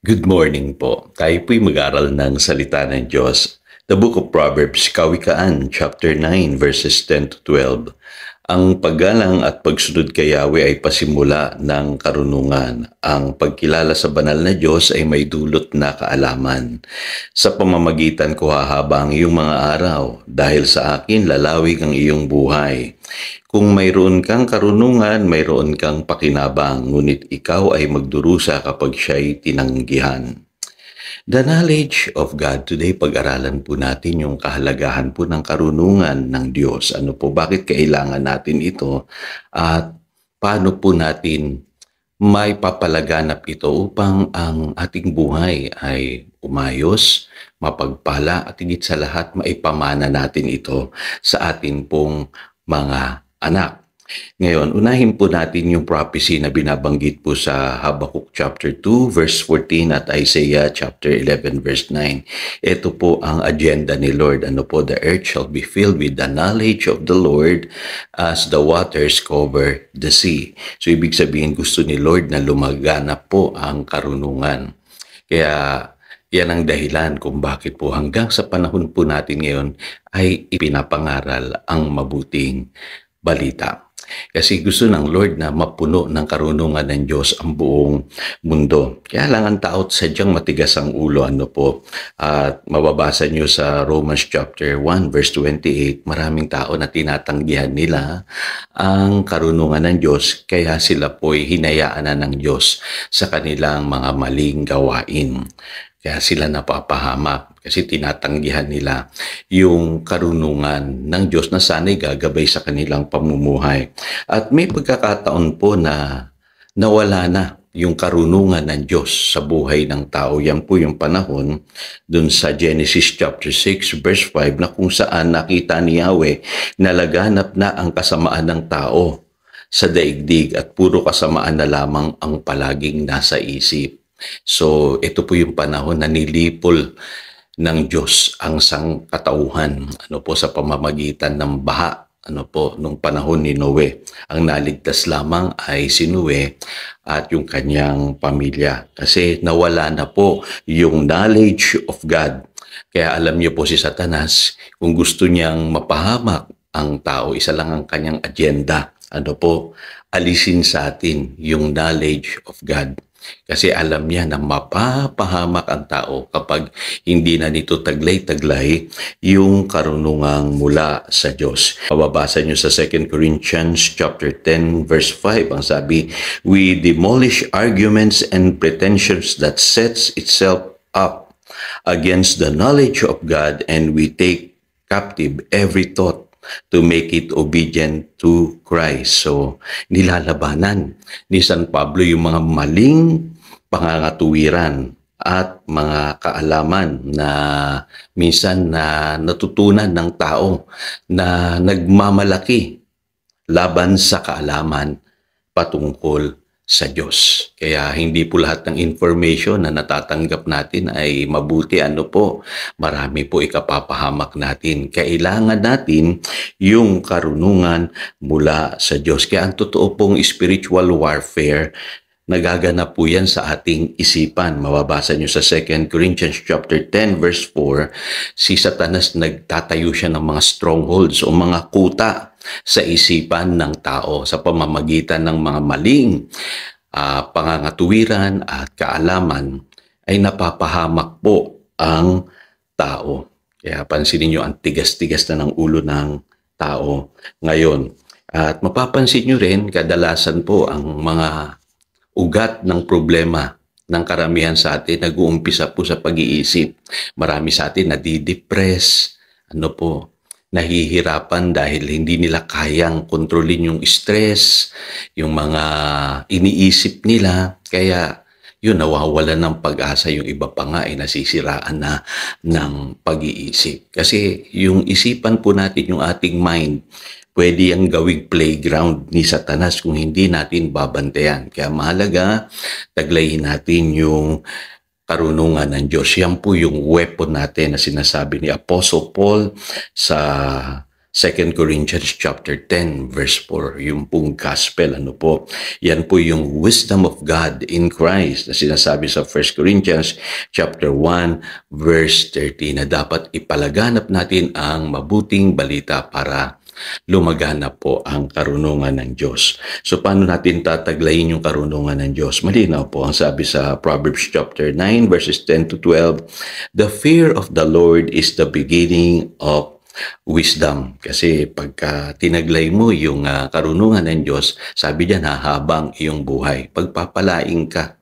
Good morning po. Tayo po'y mag-aral ng salita ng Diyos. The Book of Proverbs, Kawikaan, chapter 9, verses 10 to 12. Ang paggalang at pagsunod kay Yahweh ay pasimula ng karunungan. Ang pagkilala sa banal na Diyos ay may dulot na kaalaman. Sa pamamagitan ko hahaba ang iyong mga araw, dahil sa akin lalawig ang iyong buhay. Kung mayroon kang karunungan, mayroon kang pakinabang, ngunit ikaw ay magdurusa kapag siya'y tinanggihan. The knowledge of God. Today, pag-aralan po natin yung kahalagahan po ng karunungan ng Diyos. Ano po, bakit kailangan natin ito? At paano po natin may papalaganap ito upang ang ating buhay ay umayos, mapagpala, at higit sa lahat, maipamana natin ito sa atin pong mga anak. Ngayon, unahin po natin yung prophecy na binabanggit po sa Habakkuk chapter 2 verse 14 at Isaiah chapter 11 verse 9. Ito po ang agenda ni Lord. Ano po? The earth shall be filled with the knowledge of the Lord as the waters cover the sea. So, ibig sabihin gusto ni Lord na lumaganap po ang karunungan. Kaya, yan ang dahilan kung bakit po hanggang sa panahon po natin ngayon ay ipinapangaral ang mabuting balita. Kasi gusto ng Lord na mapuno ng karunungan ng Diyos ang buong mundo. Kaya lang ang tao sadyang matigas ang ulo. Ano po? At mababasa nyo sa Romans chapter 1 verse 28, maraming tao na tinatanggihan nila ang karunungan ng Diyos, kaya sila po'y hinayaan na ng Diyos sa kanilang mga maling gawain. Kaya sila napapahamak kasi tinatanggihan nila yung karunungan ng Diyos na sana'y gagabay sa kanilang pamumuhay. At may pagkakataon po na nawala na yung karunungan ng Diyos sa buhay ng tao. Yan po yung panahon dun sa Genesis chapter 6 verse 5 na kung saan nakita ni Yahweh na laganap na ang kasamaan ng tao sa daigdig at puro kasamaan na lamang ang palaging nasa isip. So, ito po yung panahon na nilipol ng Diyos ang sangkatauhan, sa pamamagitan ng baha, nung panahon ni Noe. Ang naligtas lamang ay si Noe at yung kanyang pamilya. Kasi nawala na po yung knowledge of God. Kaya alam niyo po si Satanas, kung gusto niyang mapahamak ang tao, isa lang ang kanyang agenda. Alisin sa atin yung knowledge of God. Kasi alam niya na mapapahamak ang tao kapag hindi na nito taglay-taglay yung karunungang mula sa Diyos. Mababasa niyo sa 2 Corinthians chapter 10 verse 5, ang sabi, "We demolish arguments and pretensions that sets itself up against the knowledge of God, and we take captive every thought to make it obedient to Christ." So, nilalabanan ni San Pablo yung mga maling pangangatuwiran at mga kaalaman na minsan na natutunan ng tao na nagmamalaki laban sa kaalaman patungkol sa Diyos. Kaya hindi po lahat ng information na natatanggap natin ay mabuti. Marami po ikapapahamak natin. Kailangan natin yung karunungan mula sa Diyos. Kaya ang totoo pong spiritual warfare, nagaganap po yan sa ating isipan. Mababasa nyo sa 2 Corinthians chapter 10 verse 4, si Satanas nagtatayo siya ng mga strongholds o mga kuta sa isipan ng tao sa pamamagitan ng mga maling pangangatuwiran at kaalaman ay napapahamak po ang tao. Kaya pansinin nyo, ang tigas-tigas na ng ulo ng tao ngayon. At mapapansin nyo rin, kadalasan po ang mga ugat ng problema ng karamihan sa atin nag-uumpisa po sa pag-iisip. Marami sa atin nadidepress, nahihirapan dahil hindi nila kayang kontrolin yung stress, yung mga iniisip nila. Kaya yun, nawawalan ng pag-asa. Yung iba pa nga ay nasisiraan na ng pag-iisip. Kasi yung isipan po natin, yung ating mind, pwede yung gawing playground ni Satanas kung hindi natin babantayan. Kaya mahalaga, taglayin natin yung karunungan ng Diyos. Yan po yung weapon natin na sinasabi ni Apostle Paul sa 2 Corinthians chapter 10 verse 4, yung pong gospel, ano po? Yan po yung wisdom of God in Christ na sinasabi sa 1 Corinthians chapter 1 verse 30 na dapat ipalaganap natin ang mabuting balita para lumaganap po ang karunungan ng Diyos. So paano natin tataglayin yung karunungan ng Diyos? Malinaw po ang sabi sa Proverbs chapter 9 verses 10 to 12, "The fear of the Lord is the beginning of wisdom." Kasi pagka tinaglay mo yung karunungan ng Diyos, sabi diyan hahabang iyong buhay. Pagpapalain ka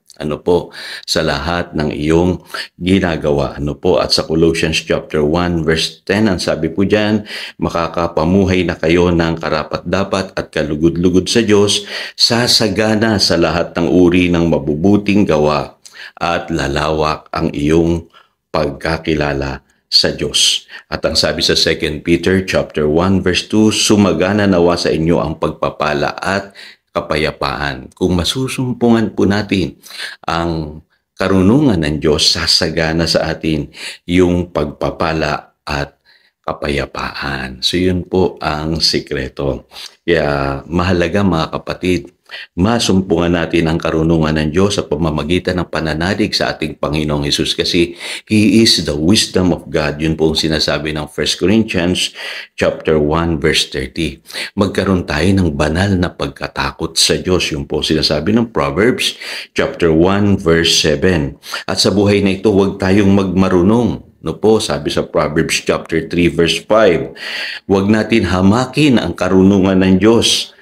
sa lahat ng iyong ginagawa. At sa Colossians chapter 1 verse 10, ang sabi po diyan, makakapamuhay na kayo ng karapat-dapat at kalugod-lugod sa Diyos, sasagana sa lahat ng uri ng mabubuting gawa at lalawak ang iyong pagkakilala sa Diyos. At ang sabi sa 2 Peter chapter 1 verse 2, sumagana nawa sa inyo ang pagpapala at kapayapaan. Kung masusumpungan po natin ang karunungan ng Diyos, sasagana sa atin yung pagpapala at kapayapaan. So yun po ang sikreto. Kaya mahalaga mga kapatid, masumpungan natin ang karunungan ng Diyos sa pamamagitan ng pananalig sa ating Panginoong Hesus kasi He is the wisdom of God. Yun po ang sinasabi ng 1 Corinthians chapter 1 verse 30. Magkaroon tayo ng banal na pagkatakot sa Diyos. Yun po ang sinasabi ng Proverbs chapter 1 verse 7. At sa buhay na ito, huwag tayong magmarunong. Sabi sa Proverbs chapter 3 verse 5. Huwag natin hamakin ang karunungan ng Diyos.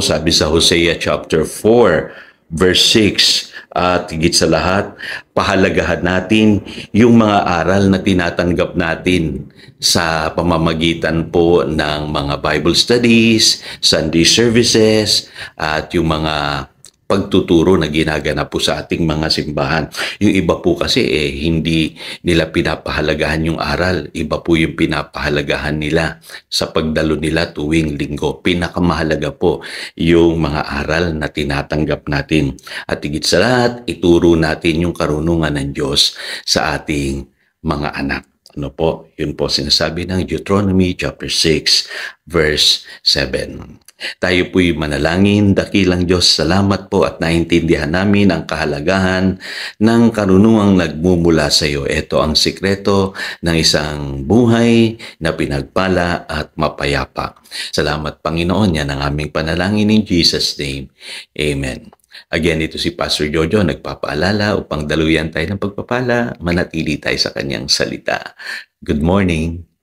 Sabi sa Hosea chapter 4 verse 6, at higit sa lahat, pahalagahan natin yung mga aral na tinatanggap natin sa pamamagitan po ng mga Bible studies, Sunday services, at yung mga pagtuturo na ginaganap po sa ating mga simbahan. Yung iba po kasi hindi nila pinapahalagahan yung aral. Iba po yung pinapahalagahan nila sa pagdalo nila tuwing linggo. Pinakamahalaga po yung mga aral na tinatanggap natin. At higit sa lahat, ituro natin yung karunungan ng Diyos sa ating mga anak. Yun po sinasabi ng Deuteronomy chapter 6 verse 7. Tayo po'y manalangin. Dakilang Diyos, salamat po at naintindihan namin ang kahalagahan ng karunungang nagmumula sa iyo. Ito ang sikreto ng isang buhay na pinagpala at mapayapa. Salamat Panginoon, yan ang aming panalangin in Jesus' name. Amen. Again, ito si Pastor Jojo, nagpapaalala upang daluyan tayo ng pagpapala, manatili tayo sa kanyang salita. Good morning.